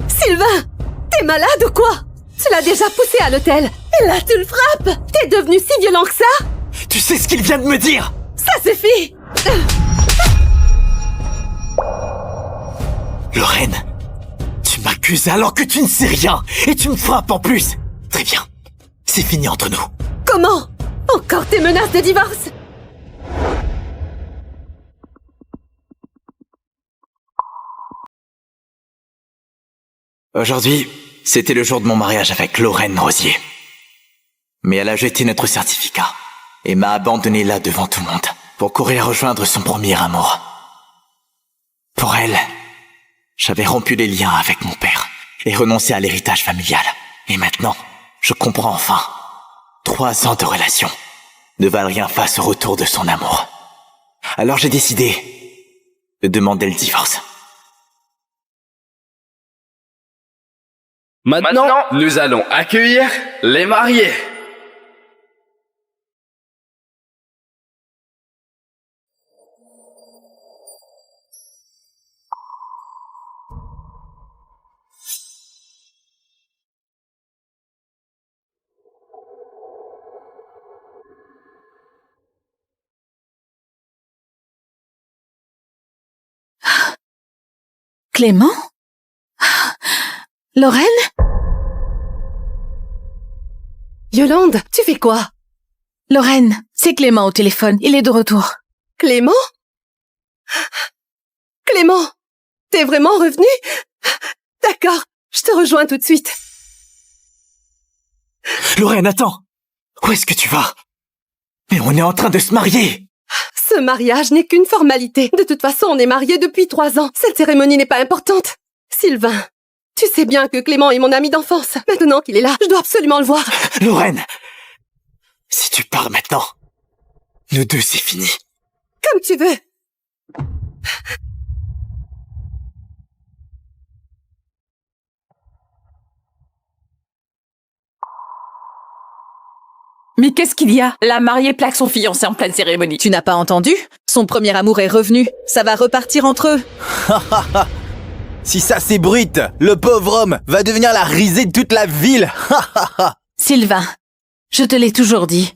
Sylvain, t'es malade ou quoi? Tu l'as déjà poussé à l'hôtel, et là tu le frappes. T'es devenu si violent que ça? Tu sais ce qu'il vient de me dire? Ça suffit. Lorraine, tu m'accuses alors que tu ne sais rien, et tu me frappes en plus. Très bien, c'est fini entre nous. Comment? Encore tes menaces de divorce? Aujourd'hui, c'était le jour de mon mariage avec Lorraine Rosier. Mais elle a jeté notre certificat et m'a abandonné là devant tout le monde pour courir rejoindre son premier amour. Pour elle, j'avais rompu les liens avec mon père et renoncé à l'héritage familial. Et maintenant, je comprends enfin. 3 ans de relation ne valent rien face au retour de son amour. Alors j'ai décidé de demander le divorce. Maintenant, nous allons accueillir les mariés. Clément? Lorraine? Yolande, tu fais quoi? Lorraine, c'est Clément au téléphone. Il est de retour. Clément? Clément, t'es vraiment revenu? D'accord, je te rejoins tout de suite. Lorraine, attends! Où est-ce que tu vas? Mais on est en train de se marier! Ce mariage n'est qu'une formalité. De toute façon, on est mariés depuis 3 ans. Cette cérémonie n'est pas importante. Sylvain, tu sais bien que Clément est mon ami d'enfance. Maintenant qu'il est là, je dois absolument le voir. Lorraine! Si tu pars maintenant, nous deux, c'est fini. Comme tu veux. Mais qu'est-ce qu'il y a? La mariée plaque son fiancé en pleine cérémonie. Tu n'as pas entendu? Son premier amour est revenu. Ça va repartir entre eux. Si ça s'ébruite, le pauvre homme va devenir la risée de toute la ville. Sylvain, je te l'ai toujours dit.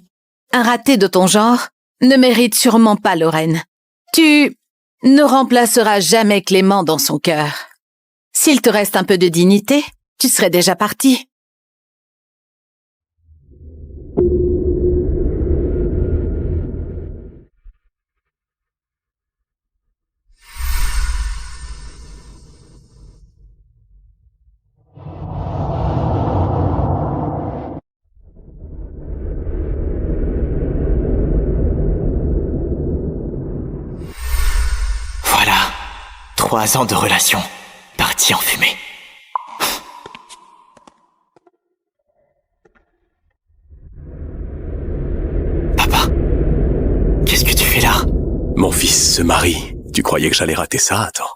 Un raté de ton genre ne mérite sûrement pas Lorraine. Tu ne remplaceras jamais Clément dans son cœur. S'il te reste un peu de dignité, tu serais déjà parti. Voilà, 3 ans de relation, partis en fumée. Papa, qu'est-ce que tu fais là? Mon fils se marie. Tu croyais que j'allais rater ça, attends.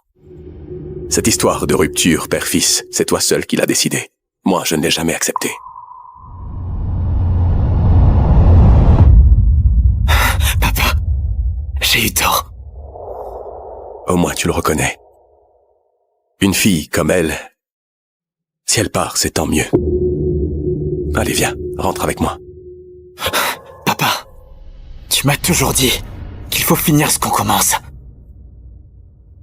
Cette histoire de rupture père-fils, c'est toi seul qui l'as décidé. Moi, je ne l'ai jamais accepté. Papa, j'ai eu tort. Au moins, tu le reconnais. Une fille comme elle, si elle part, c'est tant mieux. Allez, viens, rentre avec moi. Papa, tu m'as toujours dit qu'il faut finir ce qu'on commence.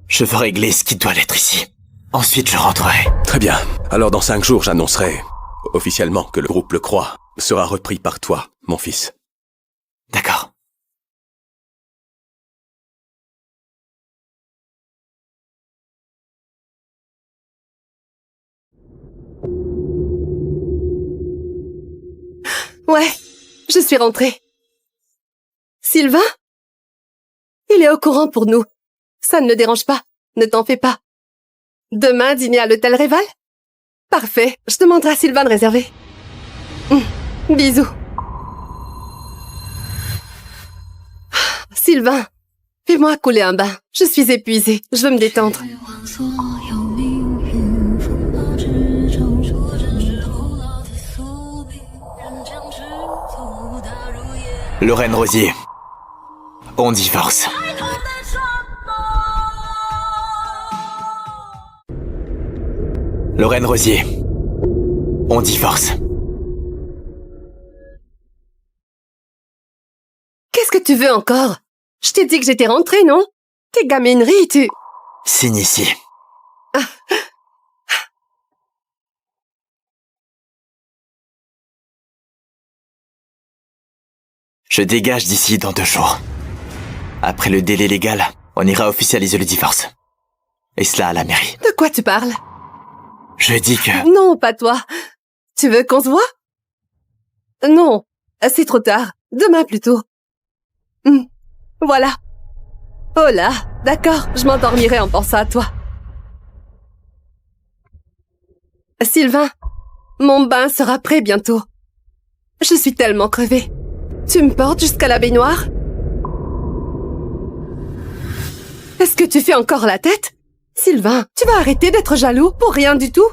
Je veux régler ce qui doit l'être ici. Ensuite, je rentrerai. Très bien. Alors, dans 5 jours, j'annoncerai officiellement que le groupe Le Croix sera repris par toi, mon fils. D'accord. Ouais, je suis rentrée. Sylvain? Il est au courant pour nous. Ça ne le dérange pas. Ne t'en fais pas. Demain, dîner à l'hôtel Réval? Parfait. Je demanderai à Sylvain de réserver. Bisous. Sylvain, fais-moi couler un bain. Je suis épuisée. Je veux me détendre. Lorraine Rosier, on divorce. Lorraine Rosier, on divorce. Qu'est-ce que tu veux encore? Je t'ai dit que j'étais rentrée, non? Tes gamineries, tu... Signe ici. Je dégage d'ici dans 2 jours. Après le délai légal, on ira officialiser le divorce. Et cela à la mairie. De quoi tu parles? Je dis que... Non, pas toi. Tu veux qu'on se voit? Non, c'est trop tard. Demain plutôt. Voilà. Oh là, d'accord, je m'endormirai en pensant à toi. Sylvain, mon bain sera prêt bientôt. Je suis tellement crevée. Tu me portes jusqu'à la baignoire? Est-ce que tu fais encore la tête? Sylvain, tu vas arrêter d'être jaloux pour rien du tout?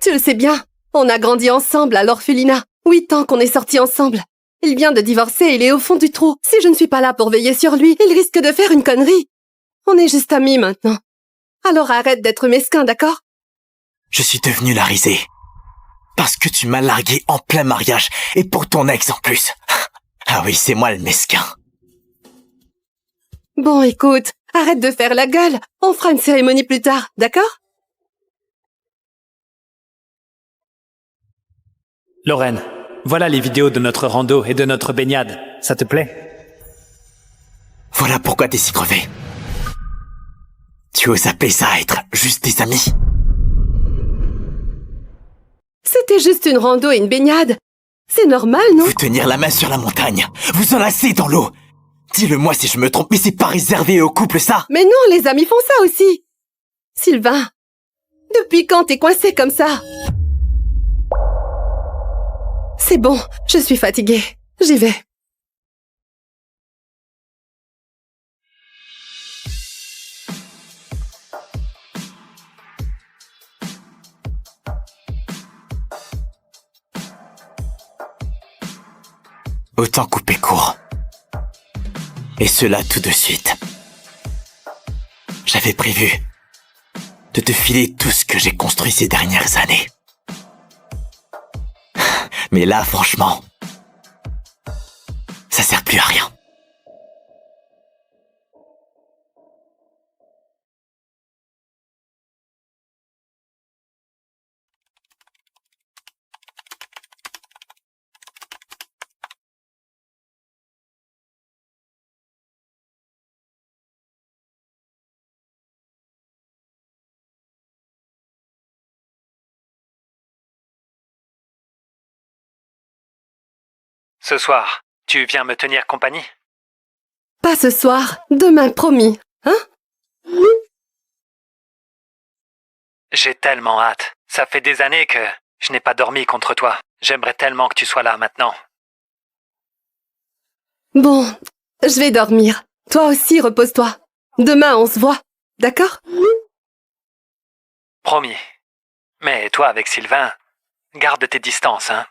Tu le sais bien, on a grandi ensemble à l'orphelinat. 8 ans qu'on est sortis ensemble. Il vient de divorcer et il est au fond du trou. Si je ne suis pas là pour veiller sur lui, il risque de faire une connerie. On est juste amis maintenant. Alors arrête d'être mesquin, d'accord? Je suis devenu la risée. Parce que tu m'as largué en plein mariage, et pour ton ex en plus. Ah oui, c'est moi le mesquin. Bon, écoute, arrête de faire la gueule. On fera une cérémonie plus tard, d'accord? Lorraine, voilà les vidéos de notre rando et de notre baignade. Ça te plaît? Voilà pourquoi t'es si crevé. Tu oses appeler ça être juste des amis? C'était juste une rando et une baignade. C'est normal, non? Vous tenir la main sur la montagne, vous enlacer dans l'eau. Dis-le-moi si je me trompe, mais c'est pas réservé aux couples, ça? Mais non, les amis font ça aussi. Sylvain, depuis quand t'es coincé comme ça? C'est bon, je suis fatiguée. J'y vais. Autant couper court. Et cela tout de suite. J'avais prévu de te filer tout ce que j'ai construit ces dernières années. Mais là, franchement, ça sert plus à rien. Ce soir, tu viens me tenir compagnie? Pas ce soir, demain, promis. Hein? J'ai tellement hâte. Ça fait des années que je n'ai pas dormi contre toi. J'aimerais tellement que tu sois là maintenant. Bon, je vais dormir. Toi aussi, repose-toi. Demain, on se voit. D'accord? Promis. Mais toi, avec Sylvain, garde tes distances, hein?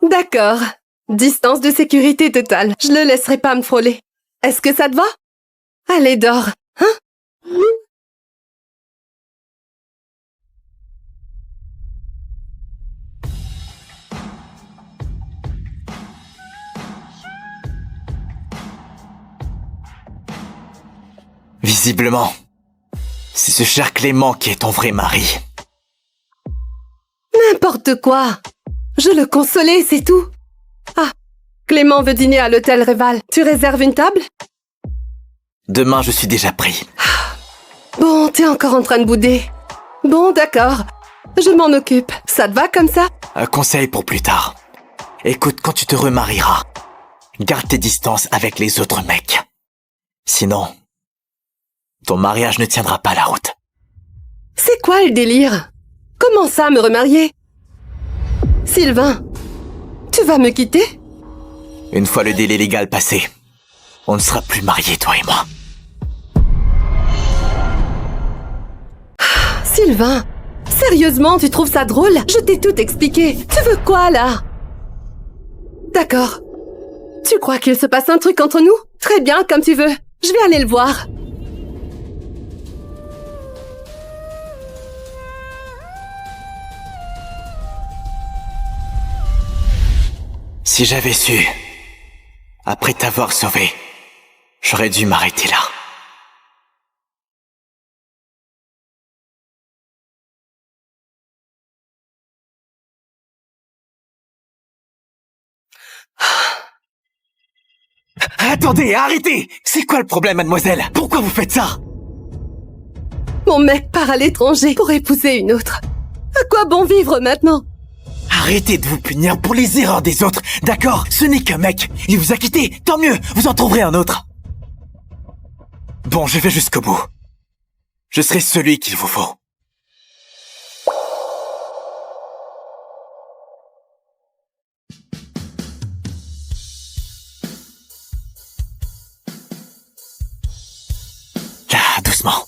D'accord. Distance de sécurité totale. Je le laisserai pas me frôler. Est-ce que ça te va? Allez, dors. Hein? Visiblement, c'est ce cher Clément qui est ton vrai mari. N'importe quoi. Je le consolais, c'est tout. Ah, Clément veut dîner à l'hôtel Réval. Tu réserves une table? Demain, je suis déjà pris. Bon, t'es encore en train de bouder. Bon, d'accord. Je m'en occupe. Ça te va comme ça? Un conseil pour plus tard. Écoute, quand tu te remarieras, garde tes distances avec les autres mecs. Sinon, ton mariage ne tiendra pas la route. C'est quoi le délire? Comment ça, me remarier? Sylvain, tu vas me quitter? Une fois le délai légal passé, on ne sera plus mariés, toi et moi. Sylvain, sérieusement, tu trouves ça drôle? Je t'ai tout expliqué. Tu veux quoi, là? D'accord. Tu crois qu'il se passe un truc entre nous? Très bien, comme tu veux. Je vais aller le voir. Si j'avais su, après t'avoir sauvé, j'aurais dû m'arrêter là. Attendez, arrêtez! C'est quoi le problème, mademoiselle? Pourquoi vous faites ça? Mon mec part à l'étranger pour épouser une autre. À quoi bon vivre maintenant? Arrêtez de vous punir pour les erreurs des autres, d'accord? Ce n'est qu'un mec. Il vous a quitté, tant mieux, vous en trouverez un autre. Bon, je vais jusqu'au bout. Je serai celui qu'il vous faut. Là, doucement.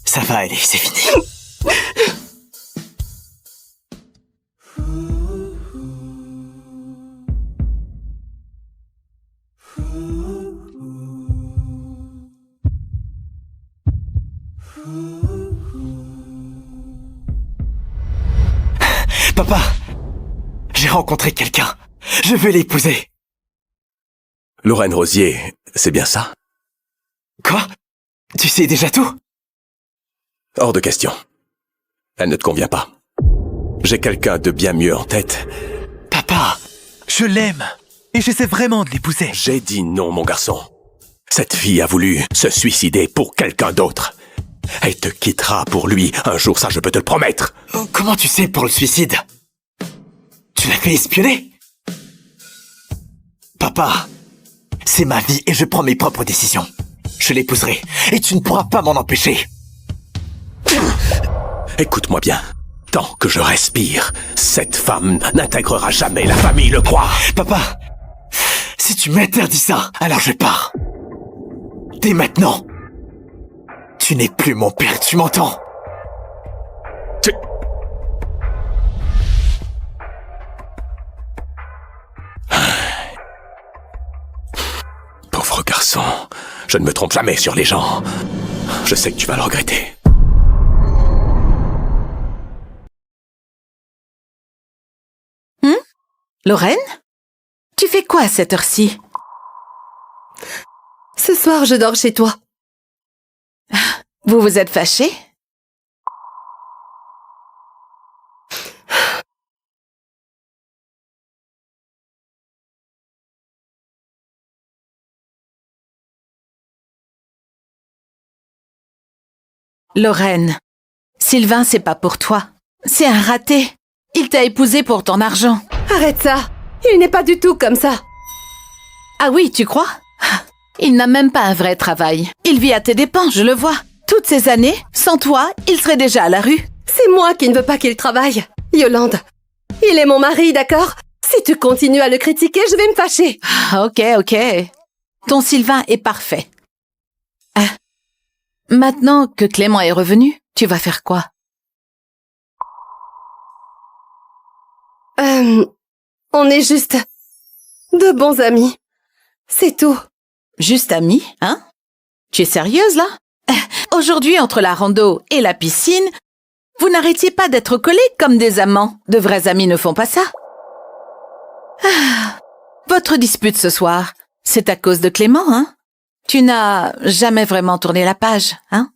Ça va aller, c'est fini. Papa, j'ai rencontré quelqu'un. Je veux l'épouser. Lorraine Rosier, c'est bien ça? Quoi? Tu sais déjà tout? Hors de question. Elle ne te convient pas. J'ai quelqu'un de bien mieux en tête. Papa, Je l'aime. Et j'essaie vraiment de l'épouser. J'ai dit non, mon garçon. Cette fille a voulu se suicider pour quelqu'un d'autre. Elle te quittera pour lui un jour, ça je peux te le promettre. comment tu sais pour le suicide? Tu l'as fait espionner? Papa, c'est ma vie et je prends mes propres décisions. Je l'épouserai et tu ne pourras pas m'en empêcher. Écoute-moi bien. Tant que je respire, cette femme n'intégrera jamais la famille, le crois. Papa, si tu m'interdis ça, alors je pars. Dès maintenant. Tu n'es plus mon père, tu m'entends? Tu... Pauvre garçon, je ne me trompe jamais sur les gens. Je sais que tu vas le regretter. Lorraine? Tu fais quoi à cette heure-ci? Ce soir, je dors chez toi. Vous vous êtes fâchés? Lorraine, Sylvain, c'est pas pour toi. C'est un raté. Il t'a épousée pour ton argent. Arrête ça. Il n'est pas du tout comme ça. Ah oui, tu crois? Il n'a même pas un vrai travail. Il vit à tes dépens, je le vois. Toutes ces années, sans toi, il serait déjà à la rue. C'est moi qui ne veux pas qu'il travaille. Yolande, il est mon mari, d'accord? Si tu continues à le critiquer, je vais me fâcher. Ah, ok. Ton Sylvain est parfait. Maintenant que Clément est revenu, tu vas faire quoi? On est juste de bons amis. C'est tout. Juste amis, hein? Tu es sérieuse, là? Aujourd'hui, entre la rando et la piscine, vous n'arrêtiez pas d'être collés comme des amants. De vrais amis ne font pas ça. Votre dispute ce soir, c'est à cause de Clément, hein? Tu n'as jamais vraiment tourné la page, hein?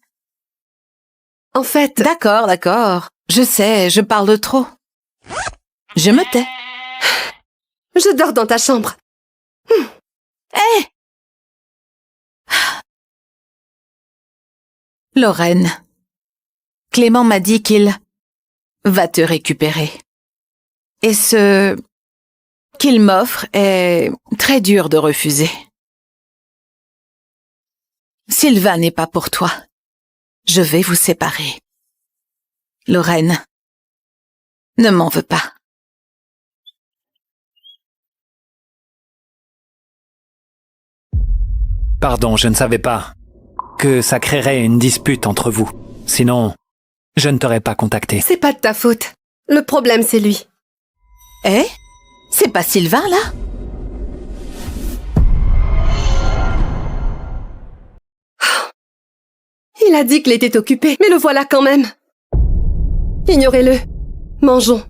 En fait... D'accord. Je sais, je parle de trop. Je me tais. Je dors dans ta chambre. Hé! Lorraine, Clément m'a dit qu'il va te récupérer. Et ce qu'il m'offre est très dur de refuser. Sylvain n'est pas pour toi. Je vais vous séparer. Lorraine, ne m'en veux pas. Pardon, je ne savais pas que ça créerait une dispute entre vous. Sinon, je ne t'aurais pas contacté. C'est pas de ta faute. Le problème, c'est lui. Eh? C'est pas Sylvain, là? Il a dit qu'il était occupé, mais le voilà quand même. Ignorez-le. Mangeons.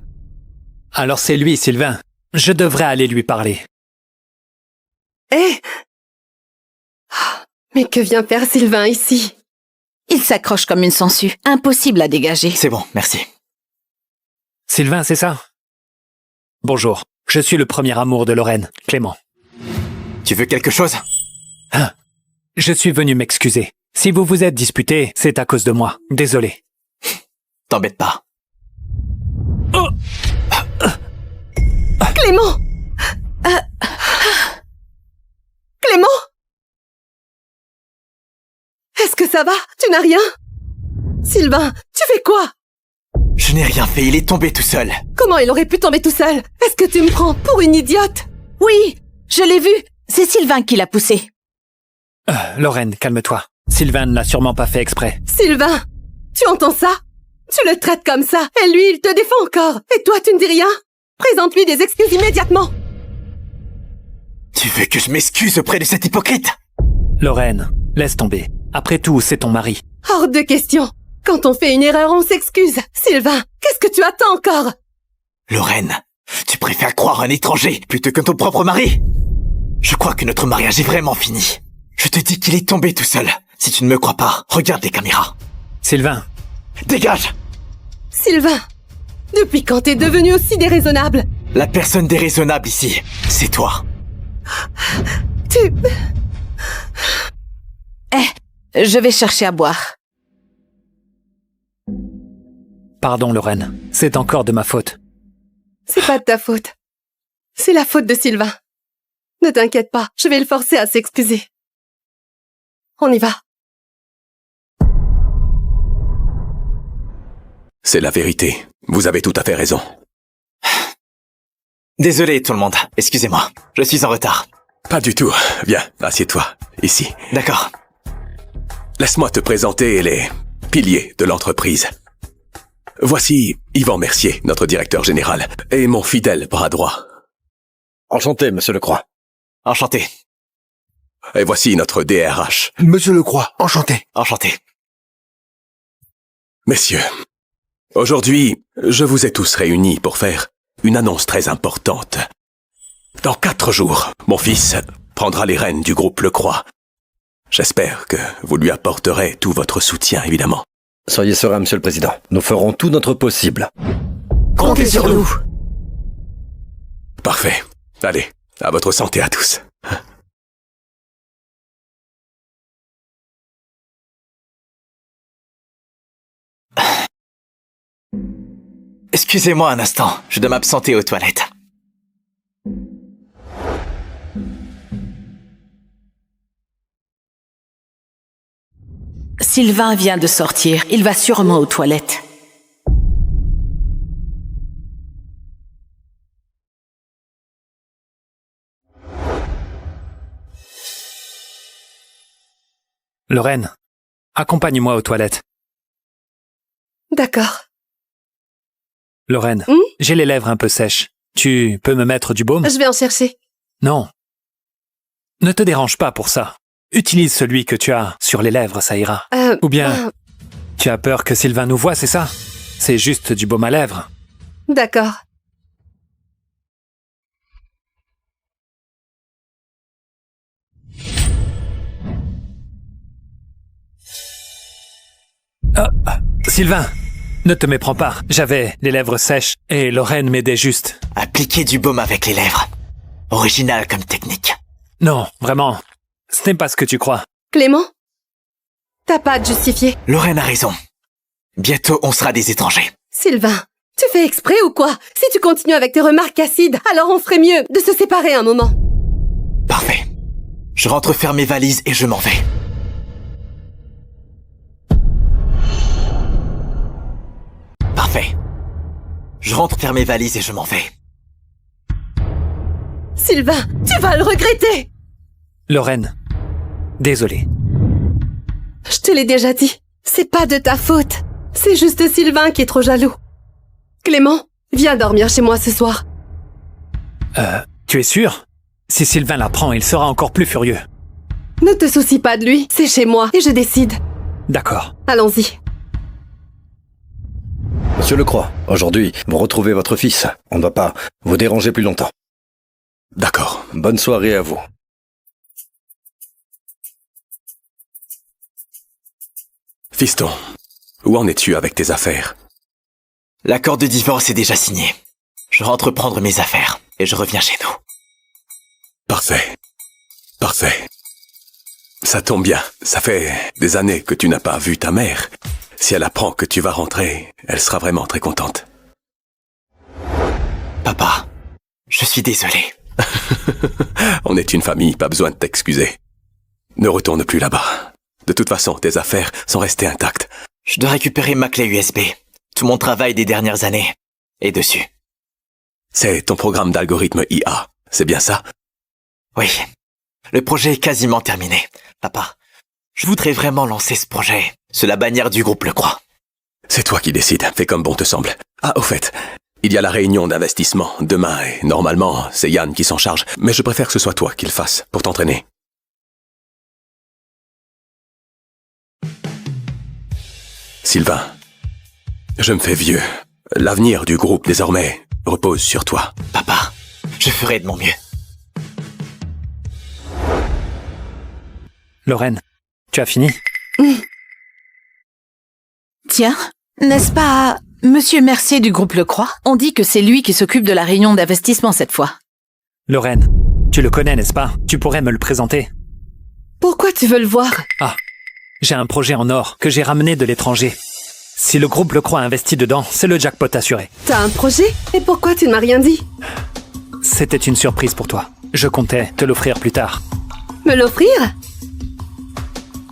Alors c'est lui, Sylvain. Je devrais aller lui parler. Hé! Mais que vient faire Sylvain ici? Il s'accroche comme une sangsue. Impossible à dégager. C'est bon, merci. Sylvain, c'est ça? Bonjour, je suis le premier amour de Lorraine, Clément. Tu veux quelque chose? Je suis venu m'excuser. Si vous vous êtes disputé, c'est à cause de moi. Désolé. T'embête pas. Clément! Clément? Est-ce que ça va? Tu n'as rien? Sylvain, tu fais quoi? Je n'ai rien fait, il est tombé tout seul. Comment il aurait pu tomber tout seul? Est-ce que tu me prends pour une idiote? Oui, je l'ai vu. C'est Sylvain qui l'a poussé. Lorraine, calme-toi. Sylvain ne l'a sûrement pas fait exprès. Sylvain, tu entends ça? Tu le traites comme ça, et lui, il te défend encore. Et toi, tu ne dis rien? Présente-lui des excuses immédiatement. Tu veux que je m'excuse auprès de cet hypocrite? Lorraine, laisse tomber. Après tout, c'est ton mari. Hors de question. Quand on fait une erreur, on s'excuse. Sylvain, qu'est-ce que tu attends encore? Lorraine, tu préfères croire un étranger plutôt que ton propre mari? Je crois que notre mariage est vraiment fini. Je te dis qu'il est tombé tout seul. Si tu ne me crois pas, regarde les caméras. Sylvain, Dégage! Sylvain, depuis quand t'es devenu aussi déraisonnable? La personne déraisonnable ici, c'est toi. Tu... Je vais chercher à boire. pardon Lorraine. C'est encore de ma faute. C'est pas de ta faute. C'est la faute de Sylvain. Ne t'inquiète pas, je vais le forcer à s'excuser. On y va. C'est la vérité. Vous avez tout à fait raison. Désolé tout le monde, excusez-moi, je suis en retard. Pas du tout. Viens, assieds-toi, ici. D'accord. Laisse-moi te présenter les piliers de l'entreprise. Voici Yvan Mercier, notre directeur général, et mon fidèle bras droit. Enchanté, monsieur Lecroix. Enchanté. Et voici notre DRH. Monsieur Lecroix, enchanté. Enchanté. Messieurs, aujourd'hui, je vous ai tous réunis pour faire une annonce très importante. Dans 4 jours, mon fils prendra les rênes du groupe Lecroix. J'espère que vous lui apporterez tout votre soutien, évidemment. Soyez serein, monsieur le président. Nous ferons tout notre possible. Comptez sur nous. Parfait. Allez, à votre santé à tous. Excusez-moi un instant, je dois m'absenter aux toilettes. Sylvain vient de sortir. Il va sûrement aux toilettes. Lorraine, accompagne-moi aux toilettes. D'accord. Lorraine, j'ai les lèvres un peu sèches. Tu peux me mettre du baume? Je vais en chercher. Non. Ne te dérange pas pour ça. Utilise celui que tu as sur les lèvres, ça ira. Ou bien, tu as peur que Sylvain nous voie, c'est ça? C'est juste du baume à lèvres. D'accord. Sylvain, ne te méprends pas. J'avais les lèvres sèches et Lorraine m'aidait juste. Appliquez du baume avec les lèvres. Original comme technique. Non, vraiment. Ce n'est pas ce que tu crois. Clément? T'as pas à te justifier. Lorraine a raison. Bientôt, on sera des étrangers. Sylvain, tu fais exprès ou quoi? Si tu continues avec tes remarques acides, alors on ferait mieux de se séparer un moment. Parfait. Je rentre faire mes valises et je m'en vais. Parfait. Je rentre faire mes valises et je m'en vais. Sylvain, tu vas le regretter! Lorraine, désolé. Je te l'ai déjà dit, c'est pas de ta faute. C'est juste Sylvain qui est trop jaloux. Clément, viens dormir chez moi ce soir. Tu es sûr? Si Sylvain l'apprend, il sera encore plus furieux. Ne te soucie pas de lui, c'est chez moi et je décide. D'accord. Allons-y. Monsieur Lecroix, aujourd'hui, vous retrouvez votre fils. On ne va pas vous déranger plus longtemps. D'accord. Bonne soirée à vous. Fiston, où en es-tu avec tes affaires? L'accord de divorce est déjà signé. Je rentre prendre mes affaires et je reviens chez nous. Parfait. Parfait. Ça tombe bien. Ça fait des années que tu n'as pas vu ta mère. Si elle apprend que tu vas rentrer, elle sera vraiment très contente. Papa, je suis désolé. On est une famille, pas besoin de t'excuser. Ne retourne plus là-bas. De toute façon, tes affaires sont restées intactes. Je dois récupérer ma clé USB. Tout mon travail des dernières années est dessus. C'est ton programme d'algorithme IA, c'est bien ça? Oui. Le projet est quasiment terminé. Papa, je voudrais vraiment lancer ce projet sous la bannière du groupe Le Croix. C'est toi qui décides, fais comme bon te semble. Ah, au fait, il y a la réunion d'investissement demain et normalement, c'est Yann qui s'en charge. Mais je préfère que ce soit toi qui le fasses pour t'entraîner. Sylvain, je me fais vieux. L'avenir du groupe, désormais, repose sur toi. Papa, je ferai de mon mieux. Lorraine, tu as fini? Tiens, n'est-ce pas Monsieur Mercier du groupe Le Croix? On dit que c'est lui qui s'occupe de la réunion d'investissement cette fois. Lorraine, tu le connais, n'est-ce pas? Tu pourrais me le présenter. Pourquoi tu veux le voir? Ah, j'ai un projet en or que j'ai ramené de l'étranger. Si le groupe Le Croix investit dedans, c'est le jackpot assuré. T'as un projet? Et pourquoi tu ne m'as rien dit? C'était une surprise pour toi. Je comptais te l'offrir plus tard. Me l'offrir?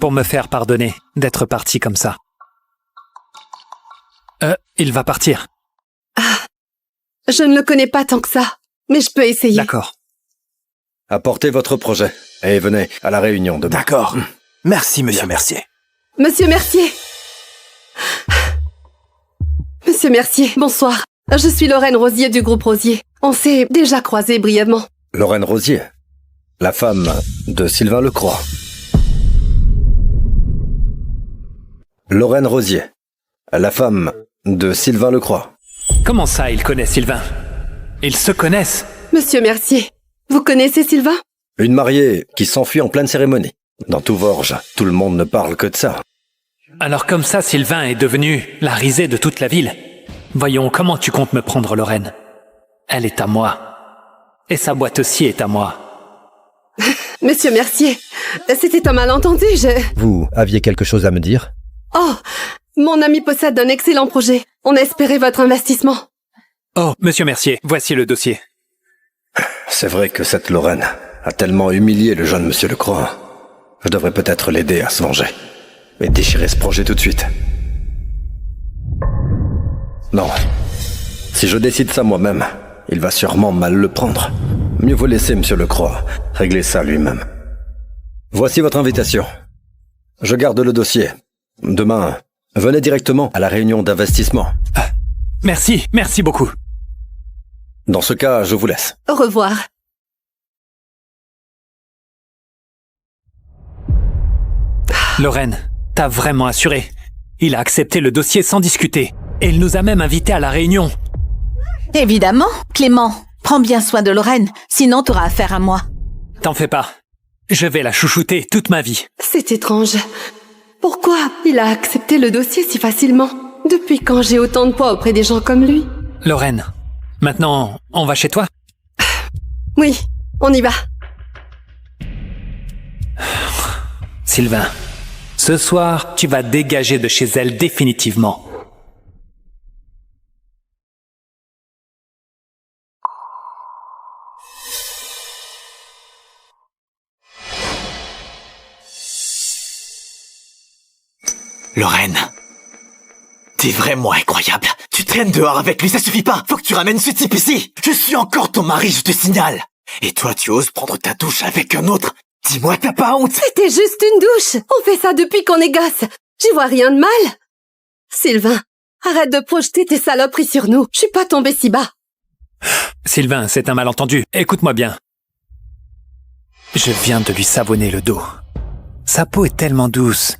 Pour me faire pardonner d'être parti comme ça. Il va partir. Ah, je ne le connais pas tant que ça, mais je peux essayer. D'accord. Apportez votre projet et venez à la réunion demain. D'accord. Merci, monsieur Mercier. Monsieur Mercier! Monsieur Mercier, bonsoir. Je suis Lorraine Rosier du groupe Rosier. On s'est déjà croisés brièvement. Lorraine Rosier, la femme de Sylvain Le Croix. Lorraine Rosier, la femme de Sylvain Le Croix. Comment ça, ils connaissent Sylvain? Ils se connaissent? Monsieur Mercier, vous connaissez Sylvain? Une mariée qui s'enfuit en pleine cérémonie. Dans tout Vorges, tout le monde ne parle que de ça. Alors comme ça, Sylvain est devenu la risée de toute la ville. Voyons, comment tu comptes me prendre Lorraine? Elle est à moi. Et sa boîte aussi est à moi. Monsieur Mercier, c'était un malentendu, Vous aviez quelque chose à me dire? Oh, mon ami possède un excellent projet. On espérait votre investissement. Oh, monsieur Mercier, voici le dossier. C'est vrai que cette Lorraine a tellement humilié le jeune monsieur Le Croix. Je devrais peut-être l'aider à se venger. Et déchirer ce projet tout de suite. Non. Si je décide ça moi-même, il va sûrement mal le prendre. Mieux vaut laisser monsieur Le Croix régler ça lui-même. Voici votre invitation. Je garde le dossier. Demain, venez directement à la réunion d'investissement. Merci beaucoup. Dans ce cas, je vous laisse. Au revoir. Lorraine, t'as vraiment assuré. Il a accepté le dossier sans discuter. Et il nous a même invités à la réunion. Évidemment, Clément. Prends bien soin de Lorraine, sinon t'auras affaire à moi. T'en fais pas. Je vais la chouchouter toute ma vie. C'est étrange. Pourquoi il a accepté le dossier si facilement? Depuis quand j'ai autant de poids auprès des gens comme lui? Lorraine, maintenant, on va chez toi? Oui, on y va. Sylvain, ce soir, tu vas dégager de chez elle définitivement. Lorraine, t'es vraiment incroyable. Tu traînes dehors avec lui, ça suffit pas. Faut que tu ramènes ce type ici. Je suis encore ton mari, je te signale. Et toi, tu oses prendre ta douche avec un autre? Dis-moi, t'as pas honte? C'était juste une douche. On fait ça depuis qu'on est gosse. J'y vois rien de mal. Sylvain, arrête de projeter tes saloperies sur nous. Je suis pas tombée si bas. Sylvain, c'est un malentendu. Écoute-moi bien. Je viens de lui savonner le dos. Sa peau est tellement douce,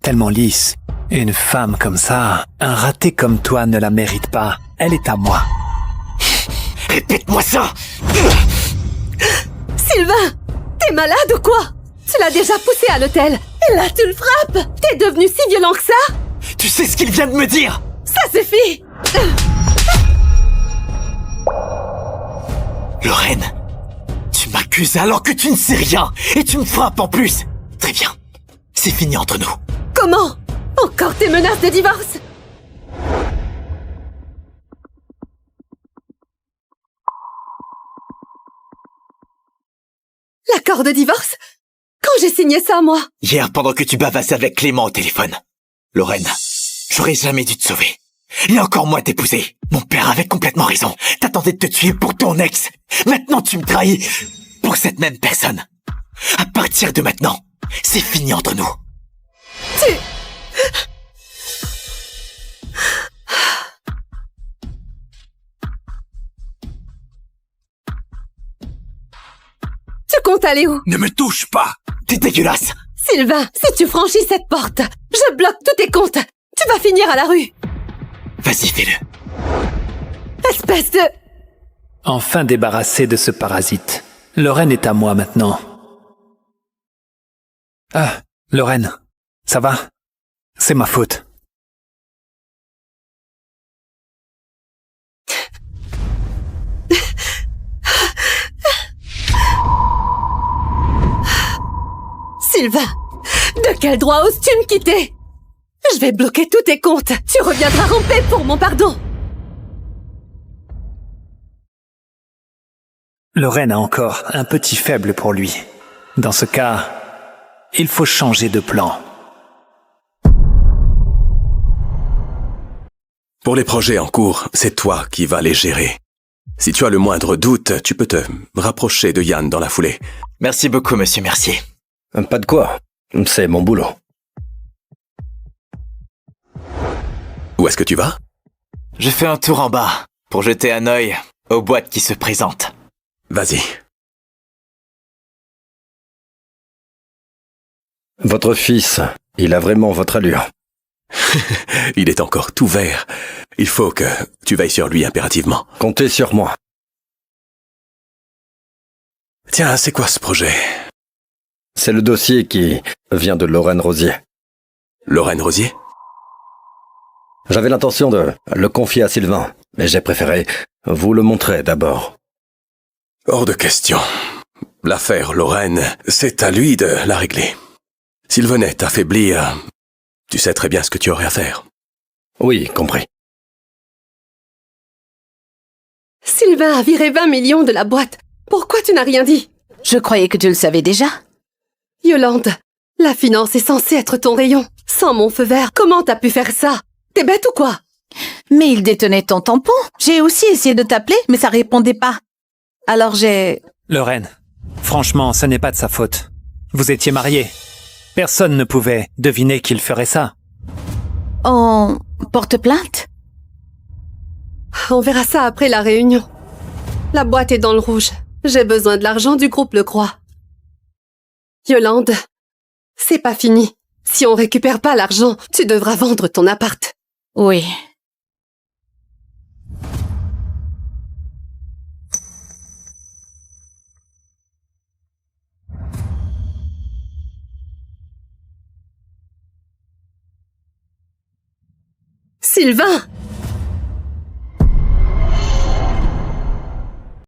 tellement lisse. Une femme comme ça, un raté comme toi ne la mérite pas. Elle est à moi. Répète-moi ça! Sylvain! T'es malade ou quoi? Tu l'as déjà poussé à l'hôtel. Et là, tu le frappes! T'es devenu si violent que ça? Tu sais ce qu'il vient de me dire? Ça suffit! Lorraine, tu m'accuses alors que tu ne sais rien et tu me frappes en plus. Très bien, c'est fini entre nous. Comment? Encore tes menaces de divorce? L'accord de divorce? Quand j'ai signé ça, moi? Hier, pendant que tu bavassais avec Clément au téléphone. Lorraine, j'aurais jamais dû te sauver. Et encore moins t'épouser. Mon père avait complètement raison. T'attendais de te tuer pour ton ex. Maintenant, tu me trahis pour cette même personne. À partir de maintenant, c'est fini entre nous. Tu comptes aller où? Ne me touche pas! T'es dégueulasse. Sylvain, si tu franchis cette porte, je bloque tous tes comptes. Tu vas finir à la rue. Vas-y, fais-le. Espèce de... Enfin débarrassé de ce parasite. Lorraine est à moi maintenant. Ah, Lorraine, ça va? C'est ma faute. Sylvain, de quel droit oses-tu me quitter? Je vais bloquer tous tes comptes. Tu reviendras ramper pour mon pardon. Lorraine a encore un petit faible pour lui. Dans ce cas, il faut changer de plan. Pour les projets en cours, c'est toi qui vas les gérer. Si tu as le moindre doute, tu peux te rapprocher de Yann dans la foulée. Merci beaucoup, monsieur Mercier. Pas de quoi. C'est mon boulot. Où est-ce que tu vas? Je fais un tour en bas pour jeter un œil aux boîtes qui se présentent. Vas-y. Votre fils, il a vraiment votre allure. Il est encore tout vert. Il faut que tu veilles sur lui impérativement. Comptez sur moi. Tiens, c'est quoi ce projet? C'est le dossier qui vient de Lorraine Rosier. Lorraine Rosier? J'avais l'intention de le confier à Sylvain, mais j'ai préféré vous le montrer d'abord. Hors de question. L'affaire Lorraine, c'est à lui de la régler. S'il venait t'affaiblir, tu sais très bien ce que tu aurais à faire. Oui, compris. Sylvain a viré 20 millions de la boîte. Pourquoi tu n'as rien dit? Je croyais que tu le savais déjà. Yolande, la finance est censée être ton rayon. Sans mon feu vert, comment t'as pu faire ça? T'es bête ou quoi? Mais il détenait ton tampon. J'ai aussi essayé de t'appeler, mais ça répondait pas. Alors j'ai... Lorraine, franchement, ce n'est pas de sa faute. Vous étiez mariés. Personne ne pouvait deviner qu'il ferait ça. On porte plainte? On verra ça après la réunion. La boîte est dans le rouge. J'ai besoin de l'argent du groupe Le Croix. Yolande, c'est pas fini. Si on récupère pas l'argent, tu devras vendre ton appart. Oui. Sylvain!